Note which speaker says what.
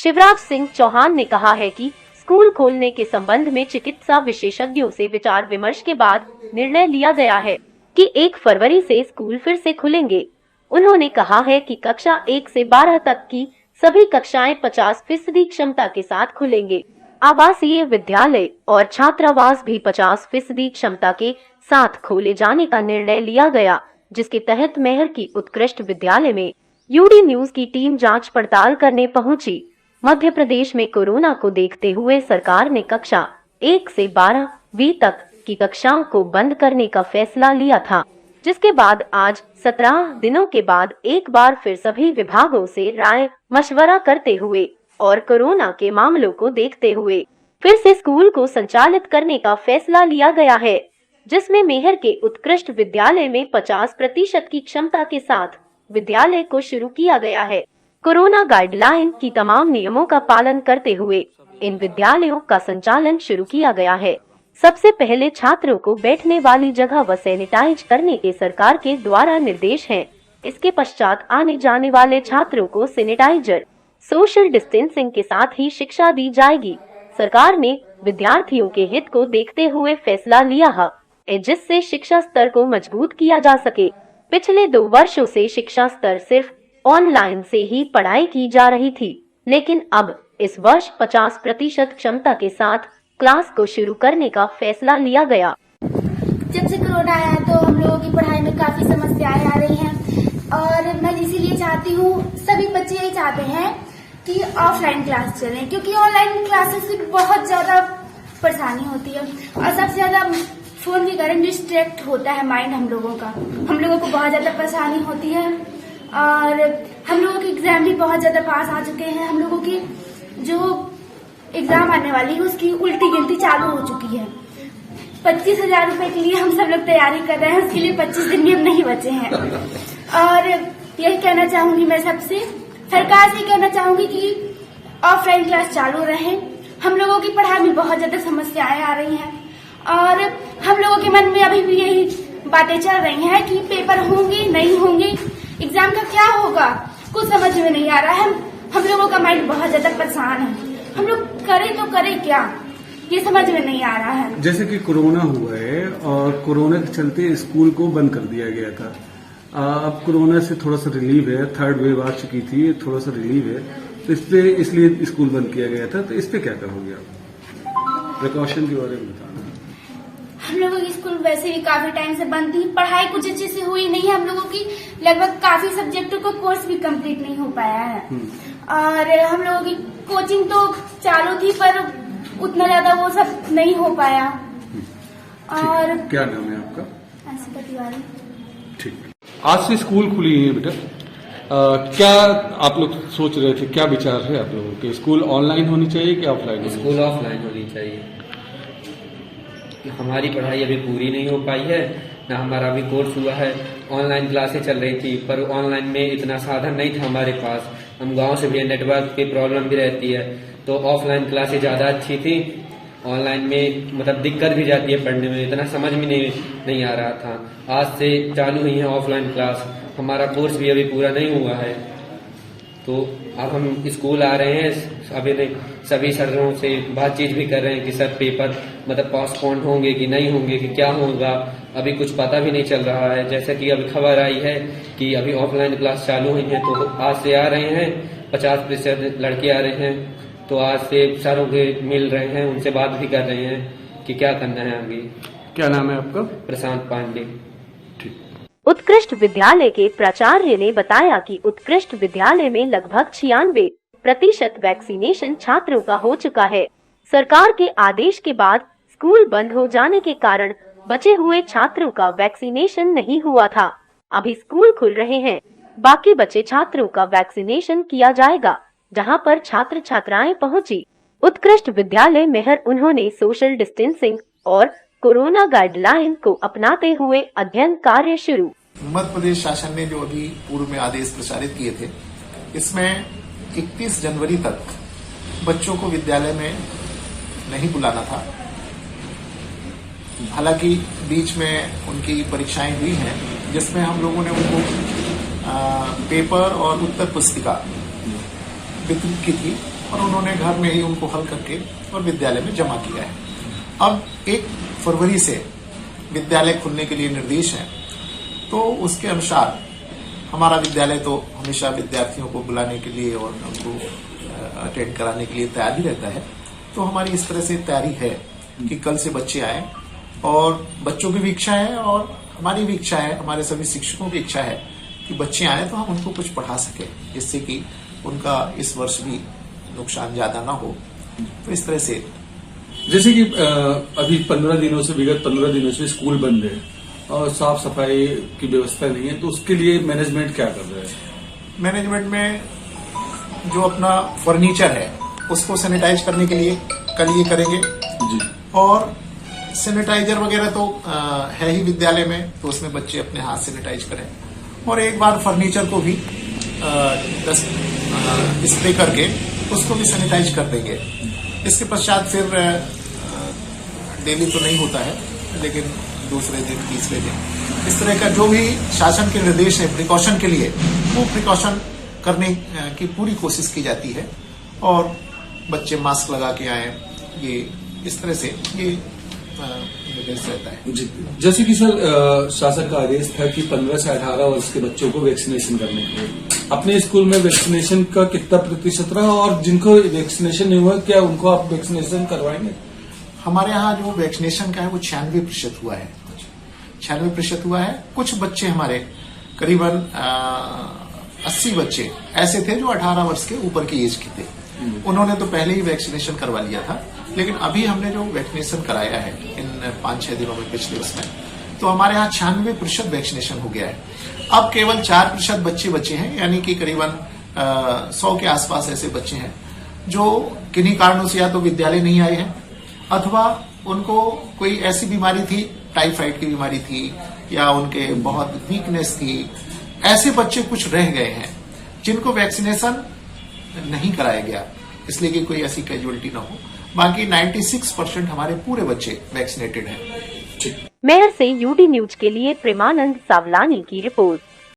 Speaker 1: शिवराज सिंह चौहान ने कहा है कि स्कूल खोलने के संबंध में चिकित्सा विशेषज्ञों से विचार विमर्श के बाद निर्णय लिया गया है कि 1 फरवरी से स्कूल फिर से खुलेंगे। उन्होंने कहा है कि कक्षा 1 से 12 तक की सभी कक्षाएं 50% क्षमता के साथ खुलेंगे। आवासीय विद्यालय और छात्रावास भी 50% क्षमता के साथ खोले जाने का निर्णय लिया गया, जिसके तहत मेहर की उत्कृष्ट विद्यालय में यूडी न्यूज की टीम जांच पड़ताल करने पहुंची। मध्य प्रदेश में कोरोना को देखते हुए सरकार ने कक्षा 1 से 12वीं तक की कक्षाओं को बंद करने का फैसला लिया था, जिसके बाद आज 17 दिनों के बाद एक बार फिर सभी विभागों से राय मशवरा करते हुए और कोरोना के मामलों को देखते हुए फिर से स्कूल को संचालित करने का फैसला लिया गया है, जिसमें मेहर के उत्कृष्ट विद्यालय में 50% की क्षमता के साथ विद्यालय को शुरू किया गया है। कोरोना गाइडलाइन की तमाम नियमों का पालन करते हुए इन विद्यालयों का संचालन शुरू किया गया है। सबसे पहले छात्रों को बैठने वाली जगह व सैनिटाइज करने के सरकार के द्वारा निर्देश हैं। इसके पश्चात आने जाने वाले छात्रों को सैनिटाइजर, सोशल डिस्टेंसिंग के साथ ही शिक्षा दी जाएगी। सरकार ने विद्यार्थियों के हित को देखते हुए फैसला लिया है, जिससे शिक्षा स्तर को मजबूत किया जा सके। पिछले 2 वर्षों से शिक्षा स्तर सिर्फ ऑनलाइन से ही पढ़ाई की जा रही थी, लेकिन अब इस वर्ष 50% क्षमता के साथ क्लास को शुरू करने का फैसला लिया गया।
Speaker 2: जब से कोरोना आया तो हम लोगों की पढ़ाई में काफी समस्याएं आ रही हैं और मैं इसीलिए चाहती हूँ, सभी बच्चे यही चाहते हैं कि ऑफलाइन क्लास चलें, क्योंकि ऑनलाइन क्लासेस से बहुत ज्यादा परेशानी होती है और सबसे ज्यादा फोन के कारण डिस्ट्रैक्ट होता है माइंड हम लोगों का। हम लोगों को बहुत ज्यादा परेशानी होती है और हम लोगों के एग्जाम भी बहुत ज्यादा पास आ चुके हैं। हम लोगों की जो एग्जाम आने वाली है उसकी उल्टी गिनती चालू हो चुकी है। 25,000 रुपए के लिए हम सब लोग तैयारी कर रहे हैं, उसके लिए 25 दिन भी हम नहीं बचे हैं। और यही कहना चाहूंगी, मैं सबसे सरकार से कहना चाहूंगी कि ऑफलाइन क्लास चालू रहे। हम लोगों की पढ़ाई में बहुत ज्यादा समस्याएं आ रही हैं और हम लोगों के मन में अभी भी यही बातें चल रही हैं कि पेपर होंगे नहीं होंगे, एग्जाम का क्या होगा, कुछ समझ में नहीं आ रहा है। हम लोगों का माइंड बहुत ज्यादा परेशान है। हम लोग करें तो करें क्या, ये समझ में नहीं आ रहा है।
Speaker 3: जैसे कि कोरोना हुआ है और कोरोना के चलते स्कूल को बंद कर दिया गया था। अब कोरोना से थोड़ा सा रिलीव है, 3rd वेव आ चुकी थी, थोड़ा सा रिलीव है, तो इसलिए स्कूल बंद किया गया था। तो इस पे क्या कहोगे आप, प्रिकॉशन के बारे में बताना।
Speaker 2: हम लोगों की स्कूल वैसे भी काफी टाइम से बंद थी, पढ़ाई कुछ अच्छे से हुई नहीं है। हम लोगों की लगभग काफी सब्जेक्टों का कोर्स भी कंप्लीट नहीं हो पाया है और हम लोगों की कोचिंग तो चालू थी पर उतना ज्यादा वो सब नहीं हो पाया। और
Speaker 3: क्या नाम है आपका?
Speaker 2: आसिका तिवारी।
Speaker 3: ठीक,
Speaker 4: आज से स्कूल खुली है बेटा, क्या आप लोग सोच रहे थे, क्या विचार है आप लोगों के? स्कूल ऑनलाइन होनी चाहिए कि ऑफलाइन?
Speaker 5: स्कूल ऑफलाइन होनी चाहिए। हमारी पढ़ाई अभी पूरी नहीं हो पाई है, ना हमारा अभी कोर्स हुआ है। ऑनलाइन क्लासें चल रही थी पर ऑनलाइन में इतना साधन नहीं था हमारे पास। हम गांव से भी नेटवर्क की प्रॉब्लम भी रहती है, तो ऑफलाइन क्लासें ज़्यादा अच्छी थी। ऑनलाइन में मतलब दिक्कत भी जाती है पढ़ने में, इतना समझ में नहीं आ रहा था। आज से चालू हुई है ऑफलाइन क्लास, हमारा कोर्स भी अभी पूरा नहीं हुआ है, तो अब हम स्कूल आ रहे हैं। अभी सभी सरों से बातचीत भी कर रहे हैं कि सर पेपर मतलब पोस्टपोन होंगे कि नहीं होंगे, कि क्या होगा, अभी कुछ पता भी नहीं चल रहा है। जैसे कि अभी खबर आई है कि अभी ऑफलाइन क्लास चालू हुई है, तो आज से आ रहे हैं 50% लड़के आ रहे हैं, तो आज से सरों के मिल रहे हैं, उनसे बात भी कर रहे हैं कि क्या करना है आगे।
Speaker 3: क्या नाम है आपका?
Speaker 5: प्रशांत पांडे।
Speaker 1: उत्कृष्ट विद्यालय के प्राचार्य ने बताया कि उत्कृष्ट विद्यालय में लगभग 96% वैक्सीनेशन छात्रों का हो चुका है। सरकार के आदेश के बाद स्कूल बंद हो जाने के कारण बचे हुए छात्रों का वैक्सीनेशन नहीं हुआ था। अभी स्कूल खुल रहे हैं, बाकी बचे छात्रों का वैक्सीनेशन किया जाएगा जहां पर छात्र छात्राएं पहुंची। उत्कृष्ट विद्यालय मेहर उन्होंने सोशल डिस्टेंसिंग और कोरोना गाइडलाइन को अपनाते हुए अध्ययन कार्य शुरू।
Speaker 6: मध्य प्रदेश शासन ने जो अभी पूर्व में आदेश प्रसारित किए थे, इसमें 31 जनवरी तक बच्चों को विद्यालय में नहीं बुलाना था। हालांकि बीच में उनकी परीक्षाएं हुई हैं, जिसमें हम लोगों ने उनको पेपर और उत्तर पुस्तिका वितरित की थी और उन्होंने घर में ही उनको हल करके और विद्यालय में जमा किया है। अब 1 फरवरी से विद्यालय खुलने के लिए निर्देश है, तो उसके अनुसार हमारा विद्यालय तो हमेशा विद्यार्थियों को बुलाने के लिए और उनको अटेंड कराने के लिए तैयार ही रहता है। तो हमारी इस तरह से तैयारी है कि कल से बच्चे आए, और बच्चों की भी इच्छा है और हमारी भी इच्छा है, हमारे सभी शिक्षकों की इच्छा है कि बच्चे आए तो हम उनको कुछ पढ़ा सके, जिससे कि उनका इस वर्ष भी नुकसान ज्यादा ना हो। तो इस तरह से
Speaker 4: जैसे कि अभी 15 दिनों से विगत 15 दिनों से स्कूल बंद है और साफ सफाई की व्यवस्था नहीं है, तो उसके लिए मैनेजमेंट क्या कर रहा है?
Speaker 6: मैनेजमेंट में जो अपना फर्नीचर है उसको सैनिटाइज करने के लिए कल ये करेंगे
Speaker 4: जी।
Speaker 6: और सैनिटाइजर वगैरह तो है ही विद्यालय में, तो उसमें बच्चे अपने हाथ सैनिटाइज करें, और एक बार फर्नीचर को भी स्प्रे करके उसको भी सैनिटाइज कर देंगे। इसके पश्चात फिर डेली तो नहीं होता है, लेकिन दूसरे दिन, तीसरे दिन, इस तरह का जो भी शासन के निर्देश है प्रिकॉशन के लिए, वो प्रिकॉशन करने की पूरी कोशिश की जाती है, और बच्चे मास्क लगा के आए, ये इस तरह से ये निर्देश रहता है।
Speaker 4: जी। जैसे कि सर शासन का आदेश था कि 15 से 18 वर्ष के बच्चों को वैक्सीनेशन करने के लिए, अपने स्कूल में वैक्सीनेशन का कितना प्रतिशत रहा, और जिनको वैक्सीनेशन नहीं हुआ क्या उनको आप वैक्सीनेशन करवाएंगे?
Speaker 6: हमारे यहाँ जो वैक्सीनेशन का है वो 96% हुआ है। 96% हुआ है। कुछ बच्चे हमारे करीबन 80 बच्चे ऐसे थे जो 18 वर्ष के ऊपर की एज के थे, उन्होंने तो पहले ही वैक्सीनेशन करवा लिया था। लेकिन अभी हमने जो वैक्सीनेशन कराया है इन 5-6 दिनों में, पिछले उसमें, तो हमारे यहाँ 96% वैक्सीनेशन हो गया है। अब केवल 4% बच्चे बचे हैं, यानी कि करीबन 100 के आसपास ऐसे बच्चे हैं जो किन्हीं कारणों से या तो विद्यालय नहीं आए हैं, अथवा उनको कोई ऐसी बीमारी थी, टाइफाइड की बीमारी थी, या उनके बहुत वीकनेस थी। ऐसे बच्चे कुछ रह गए हैं जिनको वैक्सीनेशन नहीं कराया गया, इसलिए कि कोई ऐसी कैजुअलिटी ना हो। बाकी 96% हमारे पूरे बच्चे वैक्सीनेटेड हैं।
Speaker 1: मेयर से यूडी न्यूज के लिए प्रेमानंद सावलानी की रिपोर्ट।